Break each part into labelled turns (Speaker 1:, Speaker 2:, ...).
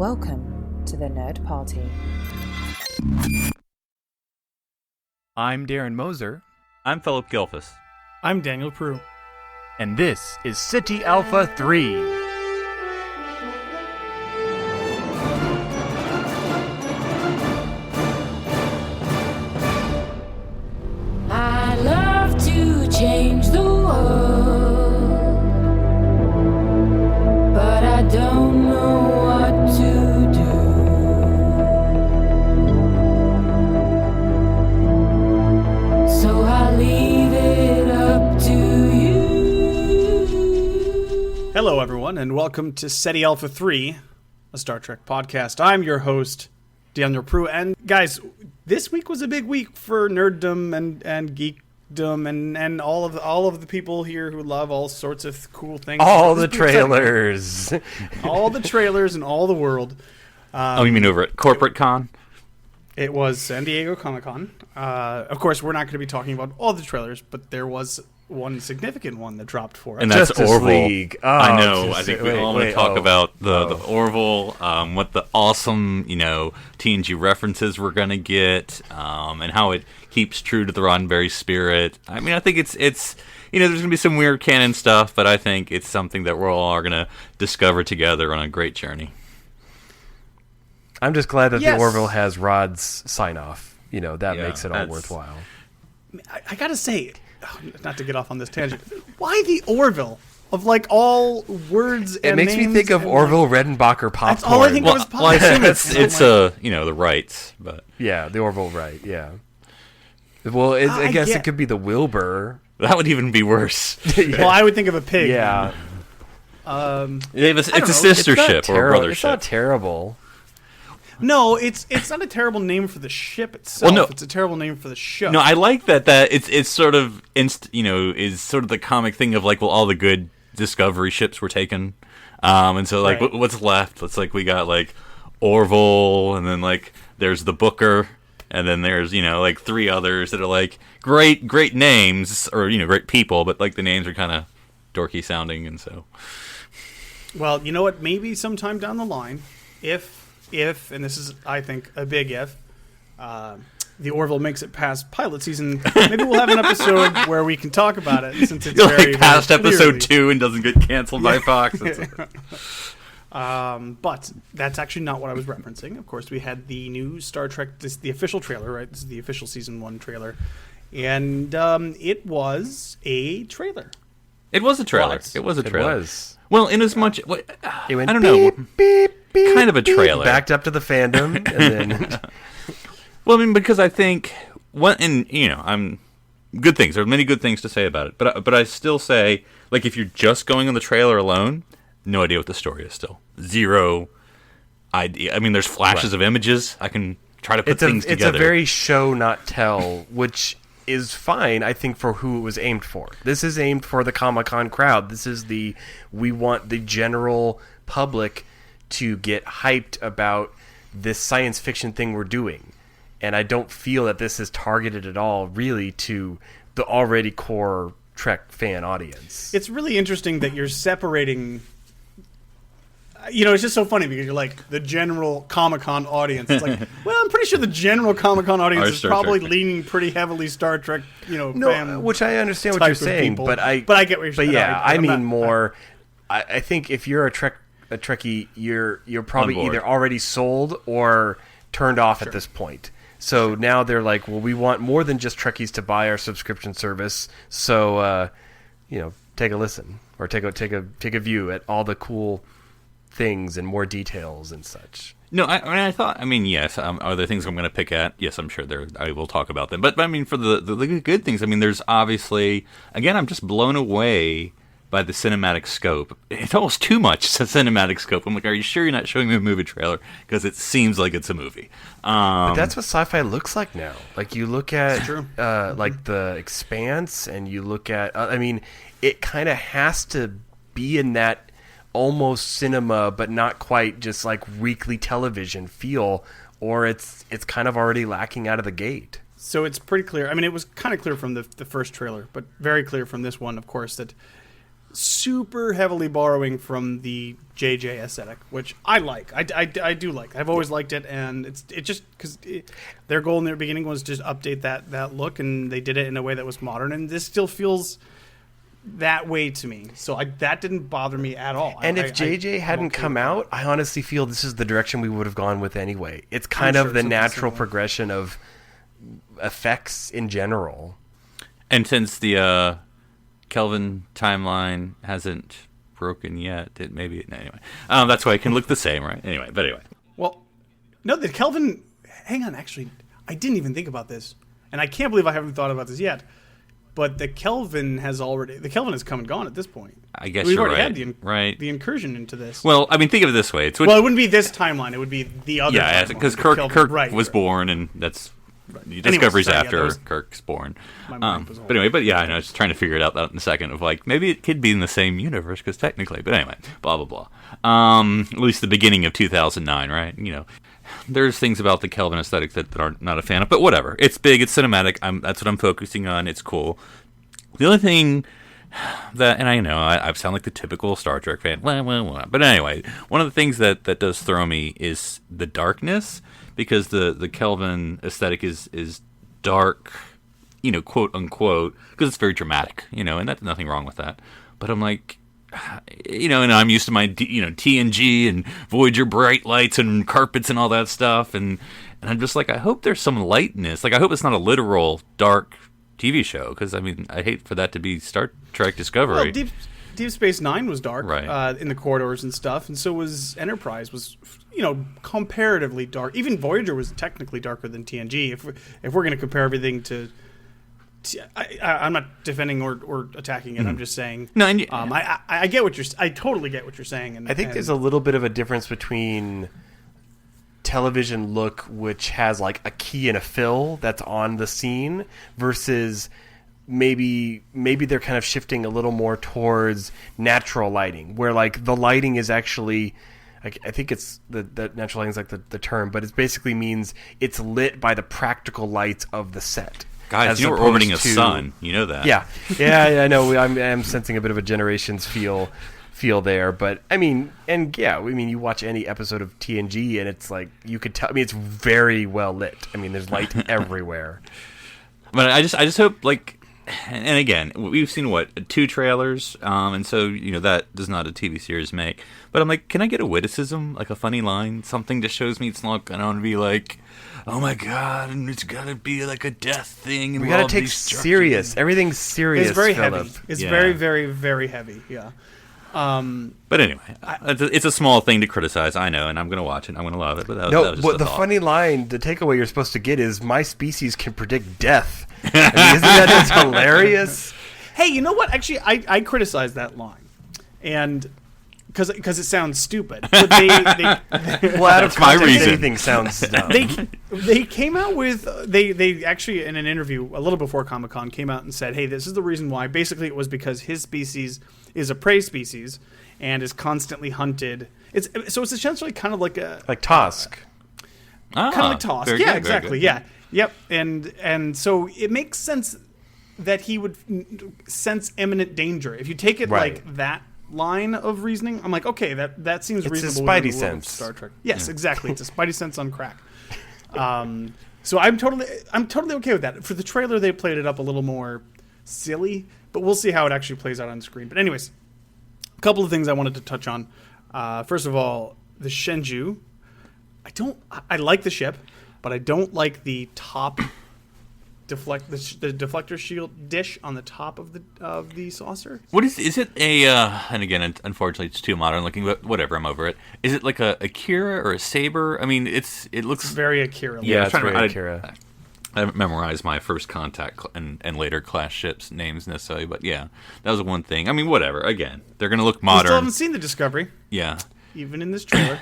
Speaker 1: Welcome to the Nerd Party.
Speaker 2: I'm Darren Moser.
Speaker 3: I'm Phillip Gilfus.
Speaker 4: I'm Daniel Proulx.
Speaker 2: And this is City Alpha 3.
Speaker 5: I love to change the world, but I don't know what to do. So I leave it up to you.
Speaker 4: Hello, everyone, and welcome to City Alpha 3, a Star Trek podcast. I'm your host, Daniel Proulx, and guys, this week was a big week for nerddom and geekdom and all of the people here who love all sorts of cool things.
Speaker 6: All the trailers.
Speaker 4: All the trailers in all the world.
Speaker 3: You mean over at Corporate Con?
Speaker 4: It was San Diego Comic-Con. Of course, we're not going to be talking about all the trailers, but there was one significant one that dropped for us.
Speaker 3: And that's
Speaker 6: Justice
Speaker 3: Orville.
Speaker 6: League. Oh,
Speaker 3: I know. I think we all want to talk about the
Speaker 6: Oh.
Speaker 3: Orville, what the awesome, TNG references we're going to get, and how it keeps true to the Roddenberry spirit. I mean, I think it's there's going to be some weird canon stuff, but I think it's something that we're all going to discover together on a great journey.
Speaker 6: I'm just glad that
Speaker 4: Yes.
Speaker 6: the Orville has Rod's sign-off. That
Speaker 3: Yeah,
Speaker 6: makes it all
Speaker 3: that's-
Speaker 6: worthwhile.
Speaker 4: I gotta say, not to get off on this tangent, why the Orville? Of like all words
Speaker 6: It
Speaker 4: and
Speaker 6: makes me
Speaker 4: names
Speaker 6: think of
Speaker 4: and,
Speaker 6: Orville Redenbacher popcorn.
Speaker 4: That's all I think
Speaker 3: Well,
Speaker 4: of.
Speaker 3: I assume it's
Speaker 4: Oh
Speaker 3: the rights, but
Speaker 6: Yeah, the Orville, right, yeah. Well, I
Speaker 4: I
Speaker 6: guess
Speaker 4: get-
Speaker 6: it could be the Wilbur.
Speaker 3: that would even be worse.
Speaker 4: Well, I would think of a pig.
Speaker 6: Yeah.
Speaker 3: It's
Speaker 4: know.
Speaker 3: a sister
Speaker 6: It's not
Speaker 3: ship or a brother
Speaker 6: It's not
Speaker 3: ship.
Speaker 6: terrible.
Speaker 4: No, it's not a terrible name for the ship itself.
Speaker 3: Well, no.
Speaker 4: It's a terrible name for the show.
Speaker 3: No, I like that it's sort of is sort of the comic thing of like, well, all the good Discovery ships were taken, and so like
Speaker 4: Right.
Speaker 3: what's left? It's like we got like Orville, and then like there's the Booker, and then there's like three others that are like great names or great people, but like the names are kind of dorky sounding, and so
Speaker 4: Well, you know what? Maybe sometime down the line, if and this is, I think, a big if, the Orville makes it past pilot season, maybe we'll have an episode where we can talk about it, since it's very,
Speaker 3: like past
Speaker 4: very
Speaker 3: episode
Speaker 4: clearly-
Speaker 3: 2 and doesn't get canceled by Fox.
Speaker 4: But that's actually not what I was referencing. Of course, we had the new Star Trek, the official trailer, right? This is the official season 1 trailer. And it was a trailer.
Speaker 3: It was a trailer.
Speaker 4: What?
Speaker 3: It was a
Speaker 6: It
Speaker 3: trailer.
Speaker 6: was.
Speaker 3: Well, in as much,
Speaker 6: It
Speaker 3: I
Speaker 6: went
Speaker 3: don't know.
Speaker 6: beep, beep, beep,
Speaker 3: Kind of a
Speaker 6: beep,
Speaker 3: trailer.
Speaker 6: backed up to the fandom, and then...
Speaker 3: Well, I mean, because I think I'm good things. There are many good things to say about it, but I still say, like, if you're just going on the trailer alone, no idea what the story is. Still zero idea. I mean, there's flashes of images. I can try to put things
Speaker 6: It's
Speaker 3: together.
Speaker 6: a very show not tell, which is fine, I think, for who it was aimed for. This is aimed for the Comic-Con crowd. This is we want the general public to get hyped about this science fiction thing we're doing. And I don't feel that this is targeted at all, really, to the already core Trek fan audience.
Speaker 4: It's really interesting that you're separating. It's just so funny because you're like the general Comic-Con audience. It's like, well, I'm pretty sure the general Comic-Con audience
Speaker 3: Are
Speaker 4: is
Speaker 3: Star
Speaker 4: probably
Speaker 3: Trek.
Speaker 4: leaning pretty heavily Star Trek.
Speaker 6: No,
Speaker 4: fan
Speaker 6: which I understand what
Speaker 4: type
Speaker 6: you're
Speaker 4: of
Speaker 6: saying,
Speaker 4: people.
Speaker 6: but I
Speaker 4: get what you're saying.
Speaker 6: But yeah, I
Speaker 4: I'm
Speaker 6: mean
Speaker 4: not-
Speaker 6: more. I think if you're a Trekkie, you're probably
Speaker 3: On board.
Speaker 6: either already sold or turned off at this point. So now they're like, well, we want more than just Trekkies to buy our subscription service. So take a listen or take a view at all the cool things and more details and such.
Speaker 3: No, I mean, yes. Are there things I'm going to pick at? Yes, I'm sure I will talk about them. But I mean, for the good things, I mean, there's obviously, again, I'm just blown away by the cinematic scope. It's almost too much cinematic scope. I'm like, are you sure you're not showing me a movie trailer? Because it seems like it's a movie.
Speaker 6: But that's what sci-fi looks like now. Like you look at
Speaker 4: true.
Speaker 6: like The Expanse, and you look at. I mean, it kind of has to be in that almost cinema, but not quite just like weekly television feel, or it's kind of already lacking out of the gate.
Speaker 4: So it's pretty clear. I mean, it was kind of clear from the first trailer, but very clear from this one, of course, that super heavily borrowing from the JJ aesthetic, which I like. I do like. I've always liked it, and it just because their goal in their beginning was just update that look, and they did it in a way that was modern, and this still feels that way to me. So that didn't bother me at all.
Speaker 6: And if JJ hadn't come out, I honestly feel this is the direction we would have gone with anyway. It's kind of the natural progression of effects in general.
Speaker 3: And since the Kelvin timeline hasn't broken yet, it maybe anyway. That's why it can look the same, right? Anyway.
Speaker 4: Well, no, the Kelvin. Hang on, actually, I didn't even think about this, and I can't believe I haven't thought about this yet. But the Kelvin has come and gone at this point.
Speaker 3: I guess
Speaker 4: we've
Speaker 3: you're
Speaker 4: already
Speaker 3: right.
Speaker 4: had the incursion into this.
Speaker 3: Well, I mean, think of it this way: it
Speaker 4: wouldn't be this timeline; it would be the other.
Speaker 3: Yeah, because Kirk was born, and that's. Discovery's after Kirk's born. But anyway, I know I was trying to figure it out in a second of like maybe it could be in the same universe because technically, but anyway, blah blah blah. At least the beginning of 2009, right? You know, there's things about the Kelvin aesthetic that I'm not a fan of, but whatever. It's big, it's cinematic. That's what I'm focusing on. It's cool. The only thing that, and I know I sound like the typical Star Trek fan, but anyway, one of the things that does throw me is the darkness. Because the Kelvin aesthetic is dark, you know, quote unquote, because it's very dramatic, you know, and that's nothing wrong with that. But I'm like, you know, and I'm used to my TNG and Voyager bright lights and carpets and all that stuff, and I'm just like, I hope there's some lightness. Like, I hope it's not a literal dark TV show, because I mean, I hate for that to be Star Trek Discovery.
Speaker 4: Well, Deep Space Nine was dark,
Speaker 3: right.
Speaker 4: In the corridors and stuff, and so was Enterprise. Was, you know, comparatively dark. Even Voyager was technically darker than TNG. If we're going to compare everything to, I'm not defending or attacking it. I'm just saying.
Speaker 3: No, and
Speaker 4: I get what I totally get what you're saying. And
Speaker 6: I think there's a little bit of a difference between television look, which has like a key and a fill that's on the scene, versus maybe they're kind of shifting a little more towards natural lighting, where like the lighting is actually, I think it's the natural lighting is like the term, but it basically means it's lit by the practical lights of the set.
Speaker 3: Guys, you know we're orbiting a sun. You know that.
Speaker 6: Yeah, I know. I'm sensing a bit of a generations feel there, but I mean, and yeah, I mean, you watch any episode of TNG, and it's like you could tell. I mean, it's very well lit. I mean, there's light everywhere.
Speaker 3: But I just hope, like, and again, we've seen 2 trailers, and so you know that does not a TV series make. But I'm like, can I get a witticism, like a funny line, something that shows me it's not going to be like, oh my god, and it's got to be like a death thing. And
Speaker 6: we got to take serious. Everything's serious.
Speaker 4: It's very
Speaker 6: Phillip.
Speaker 4: heavy. It's very, very, very heavy. Yeah.
Speaker 3: But anyway, it's a small thing to criticize, I know, and I'm going to watch it. I'm going to love it. But that was just
Speaker 6: the funny line, the takeaway you're supposed to get is, my species can predict death. I mean, isn't that just hilarious?
Speaker 4: Hey, you know what? Actually, I criticized that line, and because it sounds stupid. But they
Speaker 6: well, out of
Speaker 3: my
Speaker 6: context,
Speaker 3: reason.
Speaker 6: anything sounds dumb.
Speaker 4: They came out with they actually, in an interview a little before Comic-Con, came out and said, hey, this is the reason why. Basically, it was because his species is a prey species and is constantly hunted. It's essentially kind of like
Speaker 6: Tosk.
Speaker 4: Kind of like Tosk. Yeah, exactly. Yeah. Yep. And so it makes sense that he would sense imminent danger. If you take it like that line of reasoning, I'm like, okay, that seems reasonable.
Speaker 6: It's a Spidey sense.
Speaker 4: Star Trek. Yes, exactly. It's a Spidey sense on crack. So I'm totally okay with that. For the trailer, they played it up a little more silly, but we'll see how it actually plays out on screen. But anyways, a couple of things I wanted to touch on. First of all, the Shenzhou. I like the ship, but I don't like the top the deflector shield dish on the top of the saucer.
Speaker 3: What is it a and again, unfortunately it's too modern looking, but whatever, I'm over it. Is it like a Kira or a Saber? I mean, it looks
Speaker 4: very Akira.
Speaker 6: Yeah, it's very Akira.
Speaker 3: I haven't memorized my first contact and later class ships names necessarily, but yeah, that was one thing. I mean, whatever. Again, they're going to look modern.
Speaker 4: We still haven't seen the Discovery.
Speaker 3: Yeah.
Speaker 4: Even in this trailer.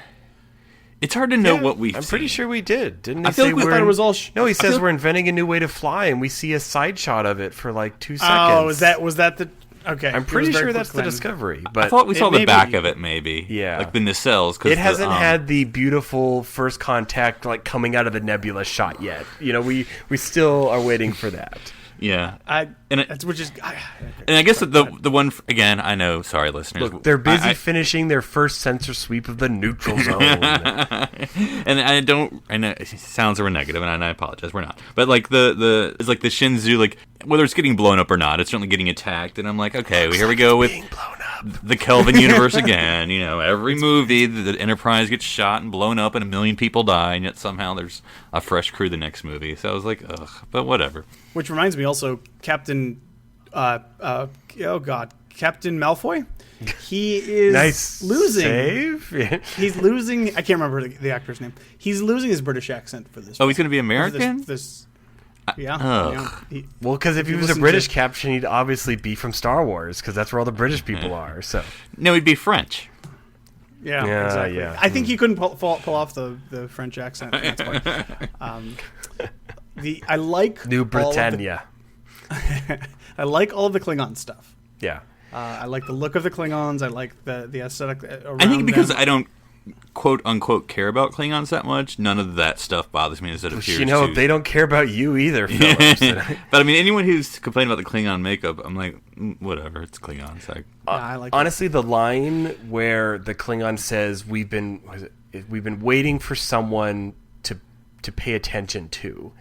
Speaker 3: It's hard to know what we've seen.
Speaker 6: I'm pretty sure we did. Didn't he
Speaker 3: I feel
Speaker 6: say
Speaker 3: like we
Speaker 4: thought it was all...
Speaker 6: No, he says we're inventing a new way to fly, and we see a side shot of it for like 2 seconds.
Speaker 4: Oh, was that the... Okay.
Speaker 6: I'm pretty sure that's the Discovery. But
Speaker 3: I thought we saw the back of it, maybe.
Speaker 6: Yeah.
Speaker 3: Like the nacelles.
Speaker 6: It hasn't had the beautiful first contact, like, coming out of the nebula shot yet. You know, we still are waiting for that.
Speaker 3: Yeah. And
Speaker 4: which is,
Speaker 3: and I guess the one again, I know. Sorry, listeners.
Speaker 6: Look, they're busy finishing their first sensor sweep of the neutral zone.
Speaker 3: And I know it sounds we're negative, and I apologize, we're not. But like it's like the Shinzu, like whether it's getting blown up or not, it's certainly getting attacked. And I'm like, okay, here we go with the Kelvin universe again. You know, every movie the Enterprise gets shot and blown up, and 1 million people die, and yet somehow there's a fresh crew the next movie. So I was like, ugh, but whatever.
Speaker 4: Which reminds me also, Captain Malfoy. He is losing.
Speaker 6: Save?
Speaker 4: He's losing. I can't remember the actor's name. He's losing his British accent for this.
Speaker 3: Oh, he's going to be American?
Speaker 4: Yeah.
Speaker 6: Well, because if he was a British captain, he'd obviously be from Star Wars, because that's where all the British people are. So
Speaker 3: no, he'd be French.
Speaker 4: Yeah, exactly. Yeah. I think he couldn't pull off the French accent. That's why. I like
Speaker 6: New Britannia.
Speaker 4: I like all of the Klingon stuff.
Speaker 6: Yeah.
Speaker 4: I like the look of the Klingons. I like the aesthetic around
Speaker 3: I think because
Speaker 4: them.
Speaker 3: I don't quote unquote care about Klingons that much, none of that stuff bothers me as it appears.
Speaker 6: You know, they don't care about you either, Phillips.
Speaker 3: But I mean, anyone who's complaining about the Klingon makeup, I'm like, whatever, it's Klingons.
Speaker 4: I like
Speaker 6: honestly, the line where the Klingon says, "We've been waiting for someone to pay attention to,"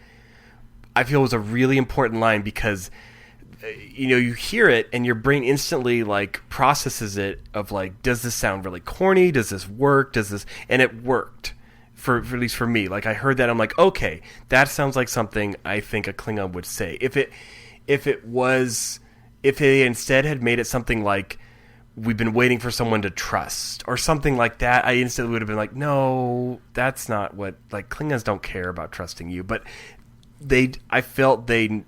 Speaker 6: I feel was a really important line because, you know, you hear it and your brain instantly like processes it of like, does this sound really corny? Does this work? And it worked for at least for me. Like I heard that, I'm like, okay, that sounds like something I think a Klingon would say. If they instead had made it something like, we've been waiting for someone to trust or something like that, I instantly would have been like, no, that's not what, like, Klingons don't care about trusting you. But I felt they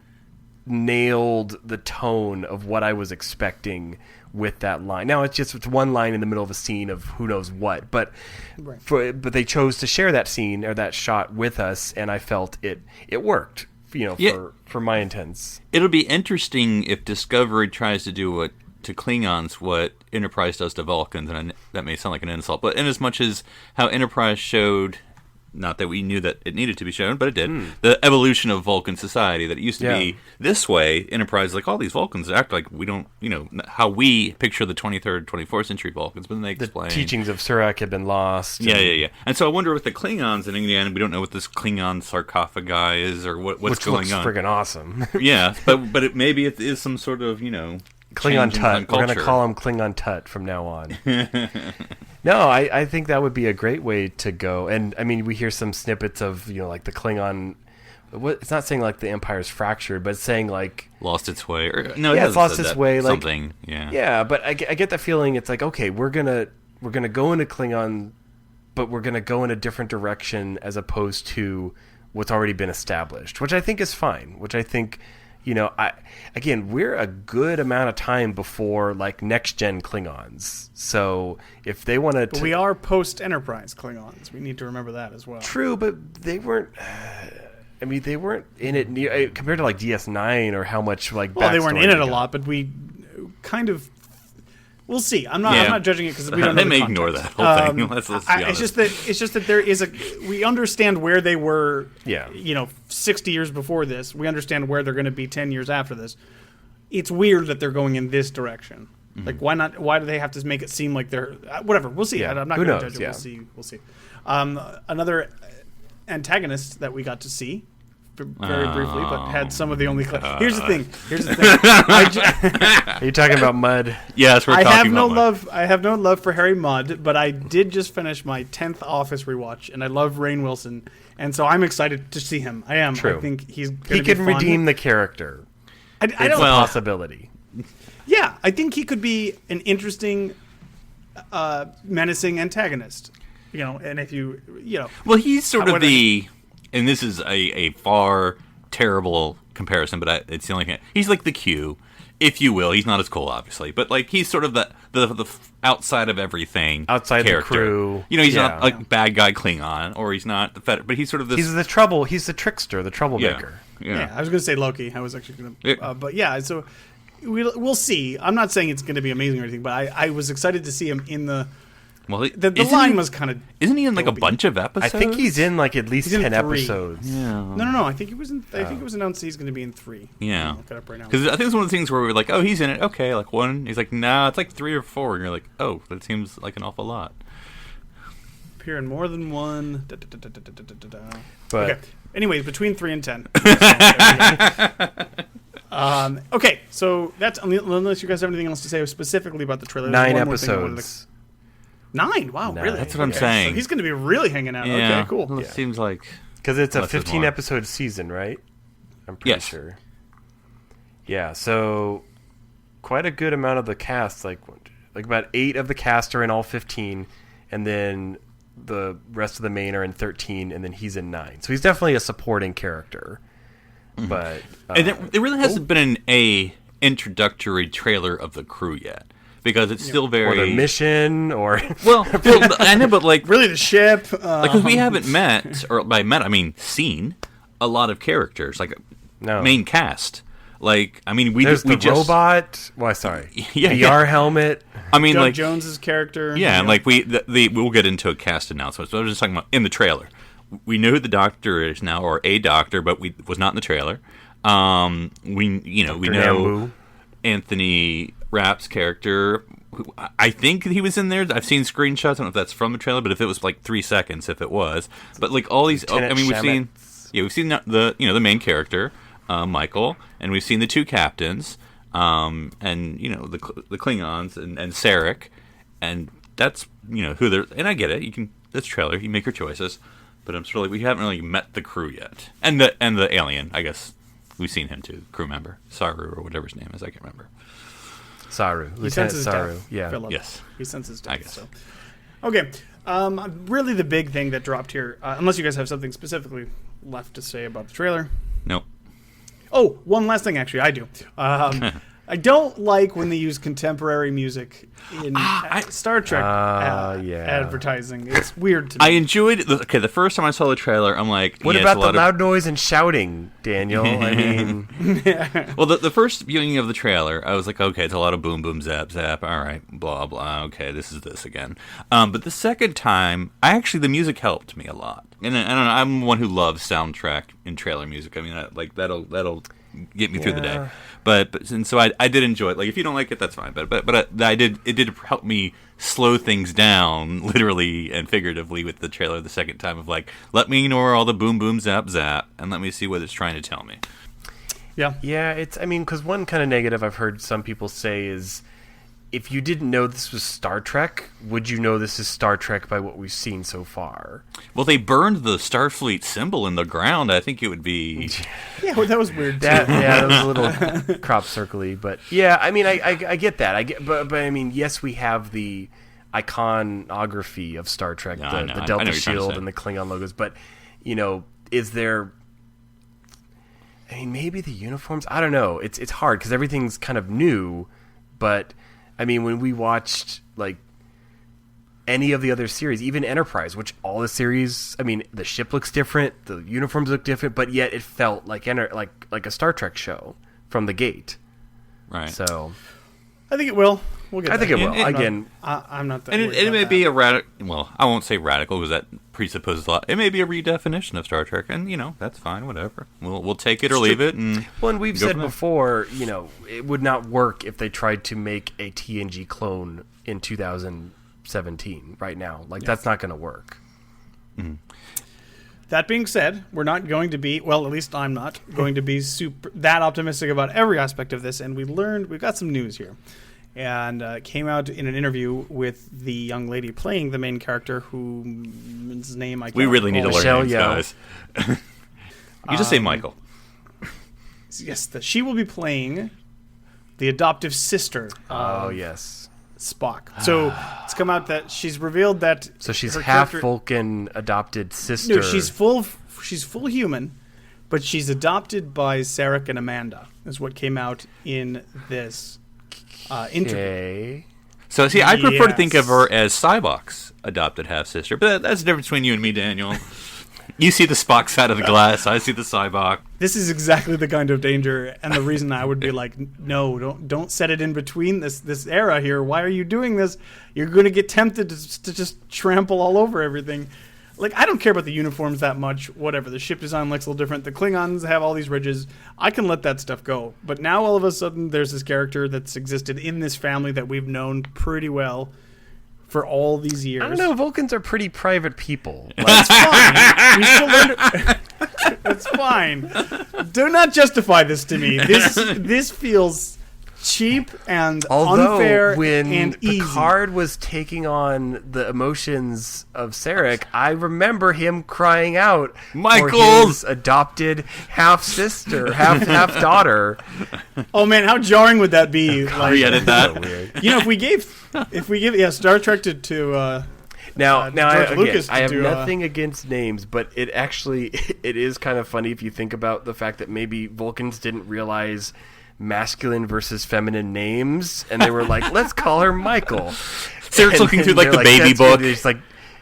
Speaker 6: nailed the tone of what I was expecting with that line. Now it's one line in the middle of a scene of who knows what, but but they chose to share that scene or that shot with us, and I felt it worked, you know, for my intents.
Speaker 3: It'll be interesting if Discovery tries to do to Klingons what Enterprise does to Vulcans, and that may sound like an insult, but in as much as how Enterprise showed, not that we knew that it needed to be shown, but it did, the evolution of Vulcan society, that it used to be this way. Enterprise, like, all these Vulcans act like we don't, you know, how we picture the 23rd, 24th century Vulcans, but then they explain.
Speaker 6: The teachings of Surak had been lost.
Speaker 3: Yeah. And so I wonder with the Klingons, and in the end, we don't know what this Klingon sarcophagi is or what's
Speaker 6: Which
Speaker 3: going on.
Speaker 6: Which looks friggin' awesome.
Speaker 3: Yeah, but maybe it is some sort of, you know,
Speaker 6: Klingon Tut. We're going to call him Klingon Tut from now on. No, I think that would be a great way to go. And, I mean, we hear some snippets of, you know, like the Klingon... It's not saying, like, the Empire's fractured, but it's saying, like...
Speaker 3: Lost its way.
Speaker 6: It's lost its way. Like,
Speaker 3: something, yeah.
Speaker 6: Yeah, but I get the feeling it's like, okay, we're gonna go into Klingon, but we're going to go in a different direction as opposed to what's already been established, which I think is fine, which I think... You know, we're a good amount of time before, like, next-gen Klingons. So if they want to...
Speaker 4: But we are post-Enterprise Klingons. We need to remember that as well.
Speaker 6: True, but they weren't... I mean, they weren't in it near... Compared to, like, DS9 or how much, like,
Speaker 4: well, they weren't in it a lot, but we kind of... We'll see. I'm not judging it because we don't know.
Speaker 3: They may ignore that whole thing. Let's be honest.
Speaker 4: It's just that there is we understand where they were.
Speaker 6: Yeah.
Speaker 4: You know, 60 years before this. We understand where they're going to be 10 years after this. It's weird that they're going in this direction. Mm-hmm. Like, why not? Why do they have to make it seem like they're whatever? We'll see.
Speaker 6: Yeah.
Speaker 4: I'm not going to judge it. Yeah. We'll see. Another antagonist that we got to see. Very briefly, but had some of the only... Here's the thing.
Speaker 6: Are you talking about Mudd?
Speaker 3: Yes, we're talking about
Speaker 4: Mudd. I have no love for Harry Mudd, but I did just finish my 10th Office rewatch, and I love Rainn Wilson, and so I'm excited to see him. I am.
Speaker 6: True.
Speaker 4: I think he
Speaker 6: can redeem the character.
Speaker 4: It's
Speaker 6: a possibility.
Speaker 4: Yeah, I think he could be an interesting, menacing antagonist. You know, and if you know...
Speaker 3: Well, he's sort of the... And this is a far terrible comparison, but it's the only... He's like the Q, if you will. He's not as cool, obviously, but like he's sort of the outside of everything
Speaker 6: outside
Speaker 3: character.
Speaker 6: The crew.
Speaker 3: You know, he's not like bad guy Klingon, or he's not the Fed, but he's sort of this...
Speaker 6: He's the trickster, the troublemaker.
Speaker 4: Yeah, I was going to say Loki. I was actually going to... but yeah, so we'll see. I'm not saying it's going to be amazing or anything, but I was excited to see him in the
Speaker 3: Well,
Speaker 4: The line was kind of.
Speaker 3: Isn't he in like a
Speaker 4: dopey.
Speaker 3: bunch of episodes?
Speaker 6: I think he's in like at least
Speaker 4: He's in
Speaker 6: 10
Speaker 4: 3.
Speaker 6: episodes.
Speaker 3: Yeah.
Speaker 4: No. I think he was in. I think it was announced he's going to be in 3.
Speaker 3: Yeah.
Speaker 4: I'll look it up right now.
Speaker 3: Because I think it's one of the things where we were like, oh, he's in it. Okay, like 1. He's like, nah, it's like 3 or 4. And you're like, oh, that seems like an awful lot.
Speaker 4: Appear in more than 1.
Speaker 6: But
Speaker 4: Okay. Anyways, between 3 and 10. Okay, so that's unless you guys have anything else to say specifically about the trailer. There's
Speaker 6: 9
Speaker 4: one more thing I wanted to-
Speaker 6: episodes.
Speaker 4: 9? Wow,
Speaker 6: 9.
Speaker 4: really?
Speaker 3: That's what I'm
Speaker 4: Okay,
Speaker 3: saying.
Speaker 4: So he's going to be really hanging out.
Speaker 3: Yeah.
Speaker 4: Okay, cool.
Speaker 3: Well, it seems like...
Speaker 6: Because it's a
Speaker 3: Less is
Speaker 6: 15
Speaker 3: more.
Speaker 6: episode season, right? I'm pretty
Speaker 3: Yes.
Speaker 6: sure. Yeah, so quite a good amount of the cast, like about 8 of the cast are in all 15, and then the rest of the main are in 13, and then he's in 9. So he's definitely a supporting character. But
Speaker 3: And there really hasn't been an introductory trailer of the crew yet. Because it's still very...
Speaker 6: or their mission, or
Speaker 3: Well, I know, but like...
Speaker 4: Really, the ship.
Speaker 3: Because we haven't met, or by met, I mean seen, a lot of characters, like
Speaker 6: No.
Speaker 3: main cast. Like, I mean, we
Speaker 6: there's
Speaker 3: we
Speaker 6: the
Speaker 3: just...
Speaker 6: robot. Well, sorry,
Speaker 3: Yeah,
Speaker 6: VR
Speaker 3: yeah.
Speaker 6: helmet.
Speaker 3: I mean,
Speaker 4: Doug
Speaker 3: like...
Speaker 4: Jones's character.
Speaker 3: Yeah, and
Speaker 4: you know.
Speaker 3: like we'll get into a cast announcement. So I was just talking about in the trailer. We know who the doctor is now, or a doctor, but we was not in the trailer. We know
Speaker 6: Nambu.
Speaker 3: Anthony Rapp's character. Who, I think he was in there. I've seen screenshots. I don't know if that's from the trailer, but if it was like 3 seconds, if it was. But like all these,
Speaker 6: Lieutenant
Speaker 3: I mean,
Speaker 6: Shamets.
Speaker 3: we've seen the main character, Michael, and we've seen the 2 captains, and the Klingons and Sarek, and that's who they're. And I get it. You can that's trailer. You make your choices, but I'm sort of like we haven't really met the crew yet, and the alien. I guess we've seen him too, crew member Saru or whatever his name is. I can't remember.
Speaker 6: Saru,
Speaker 4: He
Speaker 6: Lieutenant
Speaker 4: senses
Speaker 6: Saru.
Speaker 4: death.
Speaker 6: Yeah.
Speaker 4: Phillip.
Speaker 3: Yes.
Speaker 4: He senses
Speaker 3: I
Speaker 4: death.
Speaker 3: guess.
Speaker 4: So. Okay. Really, the big thing that dropped here, unless you guys have something specifically left to say about the trailer.
Speaker 3: Nope.
Speaker 4: Oh, one last thing, actually, I do. I don't like when they use contemporary music in Star Trek
Speaker 6: yeah.
Speaker 4: advertising. It's weird to me.
Speaker 3: I enjoyed the first time I saw the trailer. I'm like,
Speaker 6: What
Speaker 3: yeah,
Speaker 6: about
Speaker 3: it's a
Speaker 6: the
Speaker 3: lot
Speaker 6: loud noise and shouting, Daniel? I mean,
Speaker 3: Well, the first viewing of the trailer, I was like, okay, it's a lot of boom, boom, zap, zap. All right, blah, blah. Okay, this is this again. But the second time, the music helped me a lot. And I don't know, I'm one who loves soundtrack and trailer music. I mean, that'll get me through the day. But and so I did enjoy it. Like, if you don't like it, that's fine. But it did help me slow things down, literally and figuratively, with the trailer the second time. Of like, let me ignore all the boom, boom, zap, zap, and let me see what it's trying to tell me.
Speaker 4: Yeah.
Speaker 6: yeah, because one kind of negative I've heard some people say is, if you didn't know this was Star Trek, would you know this is Star Trek by what we've seen so far?
Speaker 3: Well, they burned the Starfleet symbol in the ground. I think it would be.
Speaker 4: Yeah, well, that was weird.
Speaker 6: That was a little crop circle-y, but yeah, I mean, I get that. But I mean, yes, we have the iconography of Star Trek,
Speaker 3: Yeah, I know.
Speaker 6: the
Speaker 3: I know
Speaker 6: Delta
Speaker 3: what you're trying to
Speaker 6: Shield
Speaker 3: say.
Speaker 6: and the Klingon logos. But is there? I mean, maybe the uniforms. I don't know. It's hard because everything's kind of new. But I mean, when we watched like any of the other series, even Enterprise, which all the series, I mean, the ship looks different, the uniforms look different, but yet it felt like a Star Trek show from the gate.
Speaker 3: Right.
Speaker 6: So
Speaker 4: I think it will. We'll get
Speaker 6: I think it
Speaker 4: there.
Speaker 6: will. Again,
Speaker 4: I'm not that
Speaker 3: And
Speaker 4: worried
Speaker 3: it
Speaker 4: about
Speaker 3: may
Speaker 4: that.
Speaker 3: be a radical. Well, I won't say radical because that presupposes a lot. It may be a redefinition of Star Trek, and that's fine. Whatever. We'll take it or leave it. And
Speaker 6: well, and we've
Speaker 3: go
Speaker 6: said
Speaker 3: from there.
Speaker 6: before, it would not work if they tried to make a TNG clone in 2017. Right now, that's not going to work.
Speaker 4: That being said, we're not going to be, well, at least I'm not going to be that optimistic about every aspect of this. And we've got some news here. And it came out in an interview with the young lady playing the main character, whose name I can't
Speaker 3: We really need to
Speaker 4: recall.
Speaker 3: learn names, guys. You just say Michael.
Speaker 4: Yes, she will be playing the adoptive sister
Speaker 6: Oh
Speaker 4: of
Speaker 6: yes.
Speaker 4: Spock. So it's come out that she's revealed that.
Speaker 6: So she's
Speaker 4: her
Speaker 6: half
Speaker 4: character-
Speaker 6: Vulcan adopted sister.
Speaker 4: No, she's full human, but she's adopted by Sarek and Amanda. Is what came out in this interview.
Speaker 6: Okay.
Speaker 3: So see, I prefer to think of
Speaker 4: Yes.
Speaker 3: her as Cybox adopted half sister, but that's the difference between you and me, Daniel. You see the Spock side of the glass. I see the Cybok.
Speaker 4: This is exactly the kind of danger, and the reason I would be like, no, don't set it in between this era here. Why are you doing this? You're going to get tempted to just trample all over everything. Like, I don't care about the uniforms that much. Whatever. The ship design looks a little different. The Klingons have all these ridges. I can let that stuff go. But now all of a sudden, there's this character that's existed in this family that we've known pretty well for all these years.
Speaker 6: I don't know. Vulcans are pretty private people.
Speaker 4: That's fine. We still learned. That's fine. Do not justify this to me. This feels cheap and unfair
Speaker 6: when
Speaker 4: and easy.
Speaker 6: Picard was taking on the emotions of Sarek, I remember him crying out for his adopted half sister, half daughter.
Speaker 4: Oh man, how jarring would that be?
Speaker 3: Re-edit that.
Speaker 4: You know, if we give Star Trek to
Speaker 6: Now,
Speaker 4: George Lucas
Speaker 6: I have
Speaker 4: to,
Speaker 6: nothing against names, but it is kind of funny if you think about the fact that maybe Vulcans didn't realize masculine versus feminine names, and they were like, let's call her Michael.
Speaker 3: Sarek's looking through like the baby book.
Speaker 6: It's like,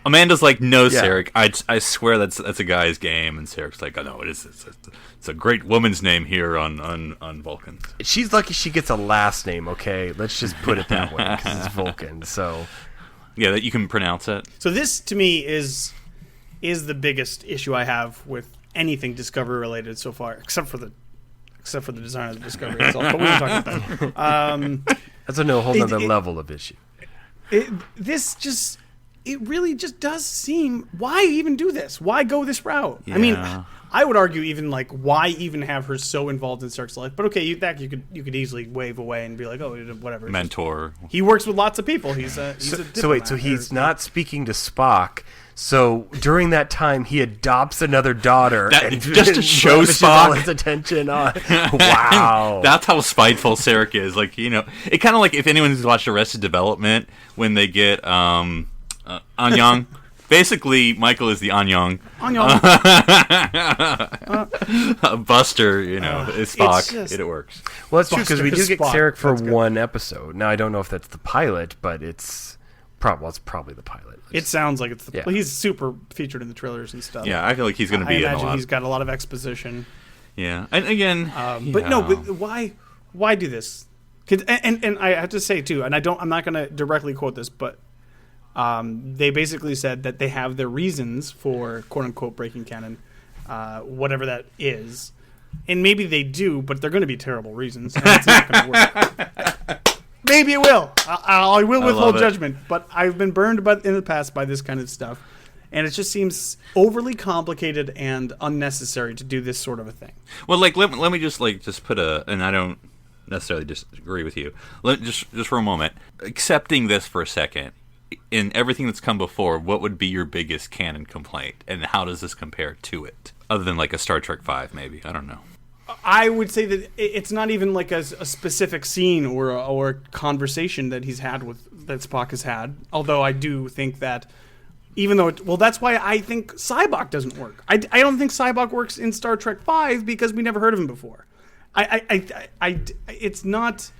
Speaker 3: Amanda's like, no,
Speaker 6: Yeah.
Speaker 3: Sarek, I swear that's a guy's game. And Sarek's like, oh no, it's a great woman's name here on Vulcan.
Speaker 6: she's lucky she gets a last name, okay? Let's just put it that way, because it's Vulcan, so...
Speaker 3: Yeah, that you can pronounce it.
Speaker 4: So this to me is the biggest issue I have with anything Discovery related so far, except for the design of the Discovery itself. But we were talking about that.
Speaker 6: That's a whole other level of issue.
Speaker 4: It really just does seem, why even do this? Why go this route? I mean,
Speaker 3: Yeah.
Speaker 4: I would argue even like, why even have her so involved in Sarek's life? But okay, you could easily wave away and be like, oh, whatever.
Speaker 3: Mentor.
Speaker 4: He works with lots of people. He's a
Speaker 6: So
Speaker 4: diplomat.
Speaker 6: wait, so he's not speaking to Spock. So during that time, he adopts another daughter and
Speaker 3: just to show
Speaker 6: lavishes all
Speaker 3: Spock.
Speaker 6: his attention on. Wow,
Speaker 3: That's how spiteful Sarek is. Like, you know, it kind of like if anyone who's watched Arrested Development when they get Anyang. Basically, Michael is the Anyang. Buster, you know, is Spock. It works.
Speaker 6: well, that's true because we do get
Speaker 4: Spock.
Speaker 6: Sarek for
Speaker 4: That's good.
Speaker 6: one episode. Now I don't know if that's the pilot, but it's probably the pilot.
Speaker 4: It sounds like it's
Speaker 6: Yeah.
Speaker 4: he's super featured in the trailers and stuff.
Speaker 3: Yeah, I feel like he's going to
Speaker 4: I
Speaker 3: be in a
Speaker 4: imagine
Speaker 3: lot.
Speaker 4: he's got a lot of exposition.
Speaker 3: Yeah, and again,
Speaker 4: But no, but why do this? And I have to say too, and I'm not going to directly quote this, but they basically said that they have their reasons for quote unquote breaking canon, whatever that is, and maybe they do, but they're going to be terrible reasons. And it's not going to work. Maybe it will. I will withhold
Speaker 3: it.
Speaker 4: judgment, but I've been burned in the past by this kind of stuff, and it just seems overly complicated and unnecessary to do this sort of a thing.
Speaker 3: well, like let me just put and I don't necessarily disagree with you. Just for a moment, accepting this for a second. In everything that's come before, what would be your biggest canon complaint, and how does this compare to it? Other than like a Star Trek V, maybe. I don't know.
Speaker 4: I would say that it's not even like a specific scene or a conversation that that Spock has had. Although I do think that, even though that's why I think Cybok doesn't work. I don't think Cybok works in Star Trek V because we never heard of him before. It's not.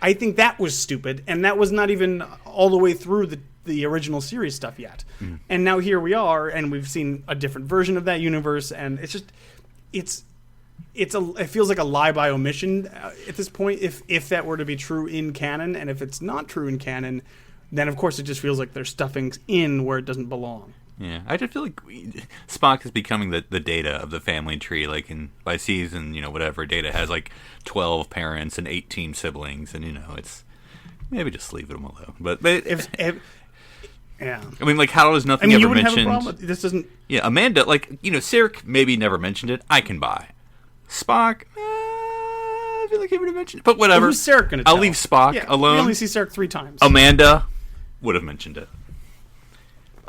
Speaker 4: I think that was stupid, and that was not even all the way through the original series stuff yet. And now here we are, and we've seen a different version of that universe, and it's just, it feels like a lie by omission at this point. If that were to be true in canon, and if it's not true in canon, then of course it just feels like they're stuffing in where it doesn't belong.
Speaker 3: Yeah, I just feel like Spock is becoming the Data of the family tree. Like by season, whatever, Data has like 12 parents and 18 siblings, and it's maybe just leave them alone. But yeah, I mean, like, how does nothing ever
Speaker 4: you wouldn't
Speaker 3: mentioned?
Speaker 4: have a problem with, this doesn't.
Speaker 3: Yeah, Amanda, like, Sarek maybe never mentioned it. I can buy Spock. I feel like he would have mentioned it, but whatever.
Speaker 4: Well, who's Sarek going to?
Speaker 3: I'll leave Spock alone.
Speaker 4: We only see Sarek 3 times.
Speaker 3: Amanda would have mentioned it.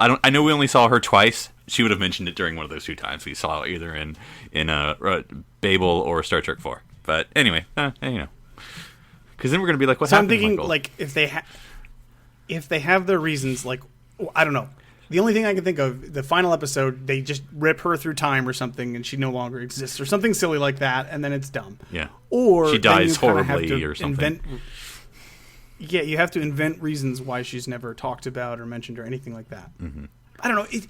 Speaker 3: I know we only saw her twice. She would have mentioned it during one of those 2 times we saw either in Babel or Star Trek 4. But anyway, because then we're gonna be like, what
Speaker 4: So
Speaker 3: happened?
Speaker 4: I'm thinking,
Speaker 3: Michael?
Speaker 4: like, if they have their reasons, like, I don't know. The only thing I can think of, the final episode, they just rip her through time or something, and she no longer exists, or something silly like that, and then it's dumb.
Speaker 3: Yeah.
Speaker 4: Or
Speaker 3: she
Speaker 4: then
Speaker 3: dies
Speaker 4: you kinda have
Speaker 3: horribly
Speaker 4: to
Speaker 3: or something.
Speaker 4: Yeah, you have to invent reasons why she's never talked about or mentioned or anything like that.
Speaker 3: Mm-hmm.
Speaker 4: I don't know.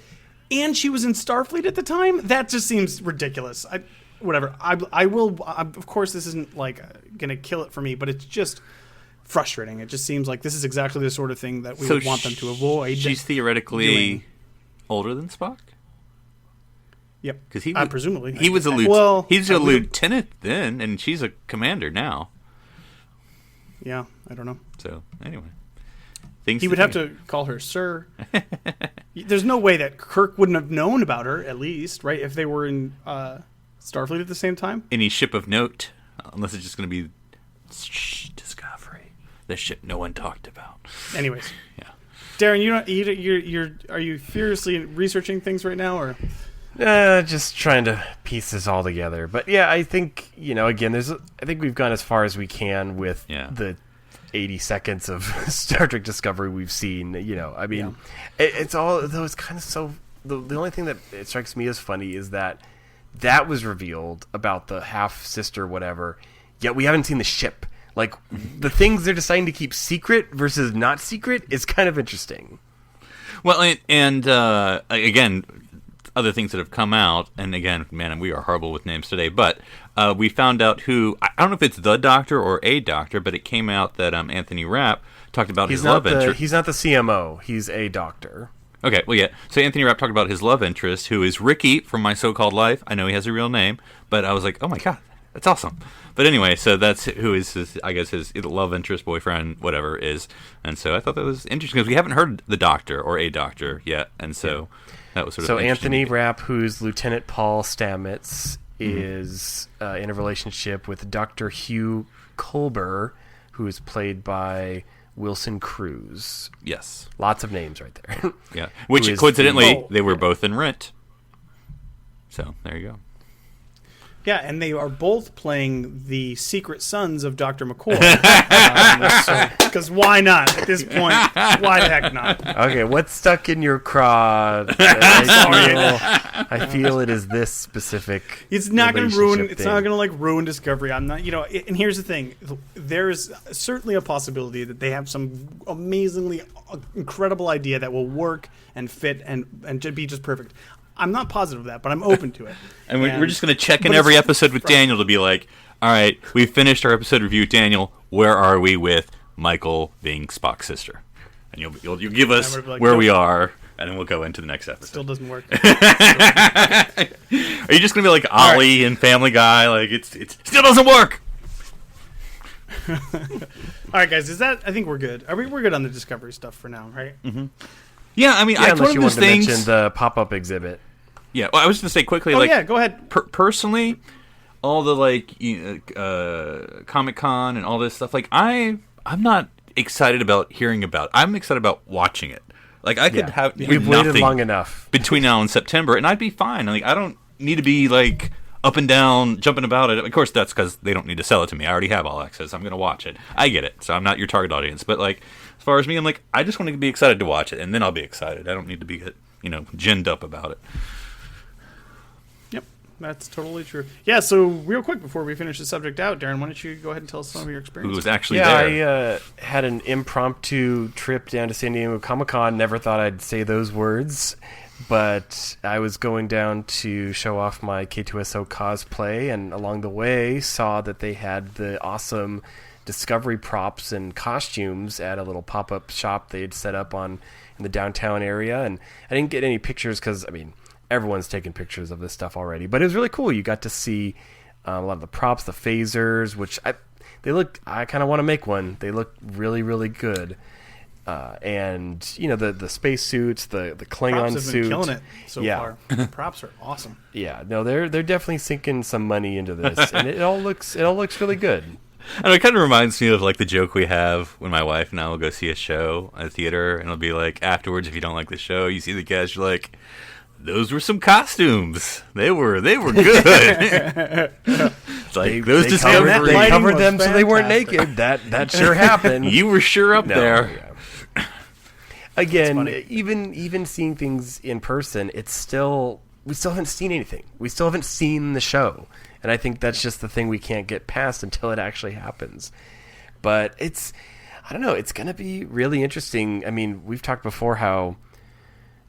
Speaker 4: and she was in Starfleet at the time. That just seems ridiculous. Whatever. I will. Of course, this isn't like gonna kill it for me, but it's just frustrating. It just seems like this is exactly the sort of thing that we would want them to avoid.
Speaker 3: She's theoretically older than Spock.
Speaker 4: Yep.
Speaker 3: Because he
Speaker 4: presumably
Speaker 3: he was a lieutenant then, and she's a commander now.
Speaker 4: Yeah, I don't know.
Speaker 3: So anyway,
Speaker 4: he would have to call her sir. There's no way that Kirk wouldn't have known about her, at least, right? If they were in Starfleet at the same time.
Speaker 3: Any ship of note, unless it's just going to be Discovery, the ship no one talked about.
Speaker 4: Anyways,
Speaker 3: yeah.
Speaker 4: Darren, are you furiously researching things right now, or?
Speaker 6: Just trying to piece this all together. But yeah, I think, again, I think we've gone as far as we can with the 80 seconds of Star Trek Discovery we've seen. It's all, though it's kind of so, the only thing that it strikes me as funny is that was revealed about the half-sister whatever, yet we haven't seen the ship. Like, the things they're deciding to keep secret versus not secret is kind of interesting.
Speaker 3: Well, and again, other things that have come out, and again, man, we are horrible with names today, but we found out who, I don't know if it's the doctor or a doctor, but it came out that Anthony Rapp talked about his love interest.
Speaker 6: He's not the CMO, he's a doctor.
Speaker 3: Okay, well, yeah. So Anthony Rapp talked about his love interest, who is Ricky from My So-Called Life. I know he has a real name, but I was like, oh my god, that's awesome. But anyway, so that's who is his, I guess, his love interest, boyfriend, whatever is. And so I thought that was interesting, because we haven't heard the doctor or a doctor yet, and so that was sort of
Speaker 6: so Anthony Rapp, who's Lieutenant Paul Stamets, is in a relationship with Dr. Hugh Culber, who is played by Wilson Cruz.
Speaker 3: Yes.
Speaker 6: Lots of names right there.
Speaker 3: Yeah. Which, coincidentally, they were both in Rent. So, there you go.
Speaker 4: Yeah, and they are both playing the secret sons of Dr. McCoy. Because why not at this point? Why the heck not?
Speaker 6: Okay, what's stuck in your craw? I feel it is this specific.
Speaker 4: It's not going to ruin. It's not going to ruin Discovery. I'm not. And here's the thing: there's certainly a possibility that they have some amazingly incredible idea that will work and fit and be just perfect. I'm not positive of that, but I'm open to it.
Speaker 3: And we're just going to check in every episode with Daniel to be like, all right, we finished our episode review. Daniel, where are we with Michael being Spock's sister? And you'll give us where we are, and then we'll go into the next episode.
Speaker 4: Still doesn't work.
Speaker 3: Are you just going to be like Ollie in Family Guy? Like, it still doesn't work.
Speaker 4: All right, guys, I think we're good. We're good on the Discovery stuff for now, right?
Speaker 3: Mm-hmm. Yeah, I mean, I
Speaker 6: unless you want to mention the pop-up exhibit.
Speaker 3: Yeah, well, I was going to say quickly,
Speaker 4: go ahead.
Speaker 3: Personally, all the Comic-Con and all this stuff, I'm not excited about hearing about it. I'm excited about watching it. Like, I could have
Speaker 6: we've waited long enough
Speaker 3: between now and September, and I'd be fine. Like, I don't need to be up and down, jumping about it. Of course, that's because they don't need to sell it to me. I already have All Access. I'm going to watch it. I get it. So I'm not your target audience. But as far as me, I'm I just want to be excited to watch it, and then I'll be excited. I don't need to be ginned up about it.
Speaker 4: Yep, that's totally true. Yeah, so real quick before we finish the subject out, Darren, why don't you go ahead and tell us some of your experience?
Speaker 3: Who was actually there?
Speaker 6: I had an impromptu trip down to San Diego Comic-Con. Never thought I'd say those words, but I was going down to show off my K2SO cosplay, and along the way saw that they had the awesome Discovery props and costumes at a little pop-up shop they had set up in the downtown area. And I didn't get any pictures because, everyone's taken pictures of this stuff already. But it was really cool. You got to see a lot of the props, the phasers, which I kind of want to make one. They look really, really good. And the space suits, the Klingon
Speaker 4: props
Speaker 6: suit,
Speaker 4: have been killing it so far. The props are awesome.
Speaker 6: Yeah, no, they're definitely sinking some money into this, and it all looks really good.
Speaker 3: And it kind of reminds me of the joke we have when my wife and I will go see a show at a theater, and it'll be afterwards, if you don't like the show, you see the cast, you're like, those were some costumes. They were good. It's those Discovery.
Speaker 6: They covered them so they weren't naked. That sure happened.
Speaker 3: You were sure up there.
Speaker 6: Yeah. Again, even seeing things in person, we still haven't seen anything. We still haven't seen the show. And I think that's just the thing we can't get past until it actually happens. But I don't know, it's going to be really interesting. We've talked before how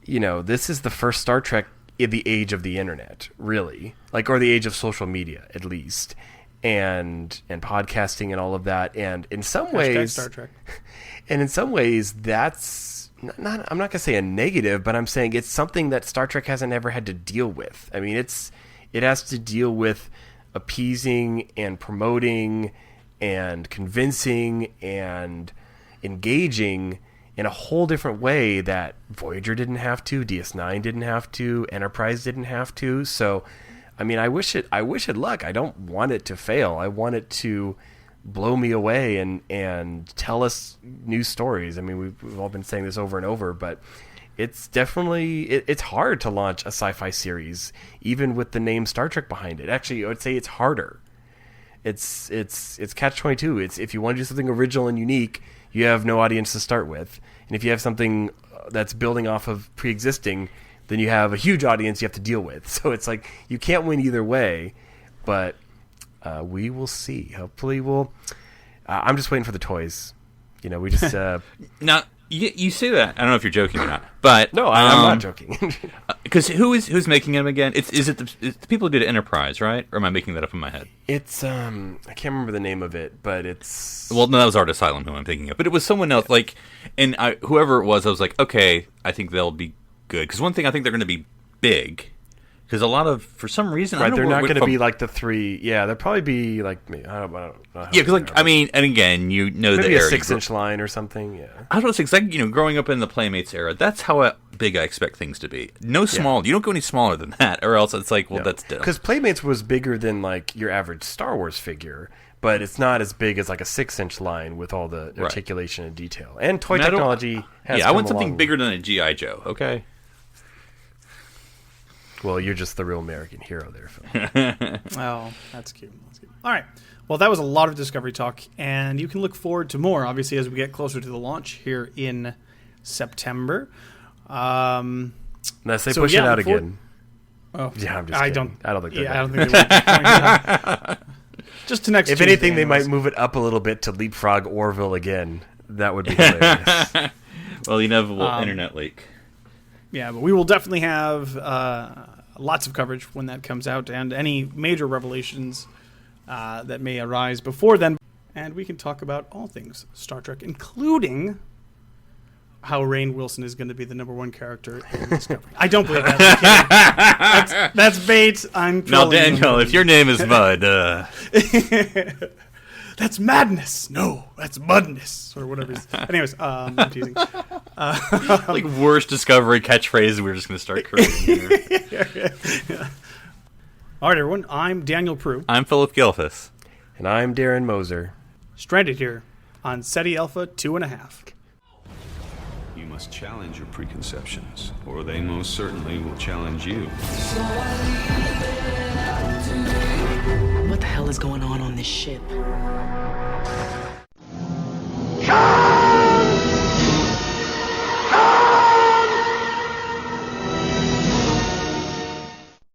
Speaker 6: this is the first Star Trek in the age of the internet, really, or the age of social media, at least, and podcasting and all of that. And in some ways,
Speaker 4: Star Trek.
Speaker 6: And in some ways, that's not. I'm not gonna say a negative, but I'm saying it's something that Star Trek hasn't ever had to deal with. I mean, it has to deal with appeasing and promoting and convincing and engaging in a whole different way that Voyager didn't have to, DS9 didn't have to, Enterprise didn't have to. So, I mean, I wish it luck. I don't want it to fail. I want it to blow me away and tell us new stories. I mean, we've all been saying this over and over, but it's definitely it's hard to launch a sci-fi series, even with the name Star Trek behind it. Actually, I would say it's harder. It's catch-22. It's if you want to do something original and unique, you have no audience to start with, and if you have something that's building off of pre-existing, then you have a huge audience you have to deal with. So it's like you can't win either way, but we will see. Hopefully, I'm just waiting for the toys. We just
Speaker 3: now. You say that. I don't know if you're joking or not, but
Speaker 6: no, I'm not joking.
Speaker 3: Because who's making them again? It's the people who did Enterprise, right? Or am I making that up in my head?
Speaker 6: It's I can't remember the name of it, but it's
Speaker 3: no, that was Art Asylum who I'm thinking of, but it was someone else. And whoever it was, I was like, okay, I think they'll be good. Because one thing, I think they're going to be big. Because a lot of, for some reason,
Speaker 6: right, they're not going to be like the three. Yeah, they'll probably be like me. I don't know.
Speaker 3: Yeah, because I mean, and again,
Speaker 6: maybe
Speaker 3: the
Speaker 6: a
Speaker 3: era
Speaker 6: 6-inch line or something. Yeah,
Speaker 3: I don't know. Because growing up in the Playmates era, that's how big I expect things to be. No small. You don't go any smaller than that, or else it's like, well, that's dumb.
Speaker 6: Because Playmates was bigger than your average Star Wars figure, but it's not as big as a 6-inch line with all the articulation and detail. And toy technology has.
Speaker 3: Yeah, I want something bigger than a GI Joe. Okay.
Speaker 6: Well, you're just the real American hero there, Phil.
Speaker 4: Oh, that's cute. All right. Well, that was a lot of Discovery talk, and you can look forward to more, obviously, as we get closer to the launch here in September.
Speaker 6: Unless they push it out again.
Speaker 4: Oh,
Speaker 6: yeah, I'm just kidding. I don't think they're
Speaker 4: I don't think they will. Just to next
Speaker 6: If
Speaker 4: Tuesday,
Speaker 6: anything, they might move it up a little bit to leapfrog Orville again. That would be hilarious.
Speaker 3: Well, the inevitable internet leak.
Speaker 4: Yeah, but we will definitely have lots of coverage when that comes out, and any major revelations that may arise before then. And we can talk about all things Star Trek, including how Rainn Wilson is going to be the #1 character in Discovery. I don't believe that. That's bait. I'm
Speaker 3: trolling. Now, Daniel, if your name is Mud,
Speaker 4: that's madness. No, that's mudness or whatever. Anyways, I'm teasing.
Speaker 3: Worst Discovery catchphrase we're just going to start creating here.
Speaker 4: Yeah. All right, everyone. I'm Daniel Proulx.
Speaker 3: I'm Phillip Gilfus.
Speaker 6: And I'm Darren Moser.
Speaker 4: Stranded here on SETI Alpha 2.5.
Speaker 7: You must challenge your preconceptions, or they most certainly will challenge you.
Speaker 8: What the hell is going on this ship?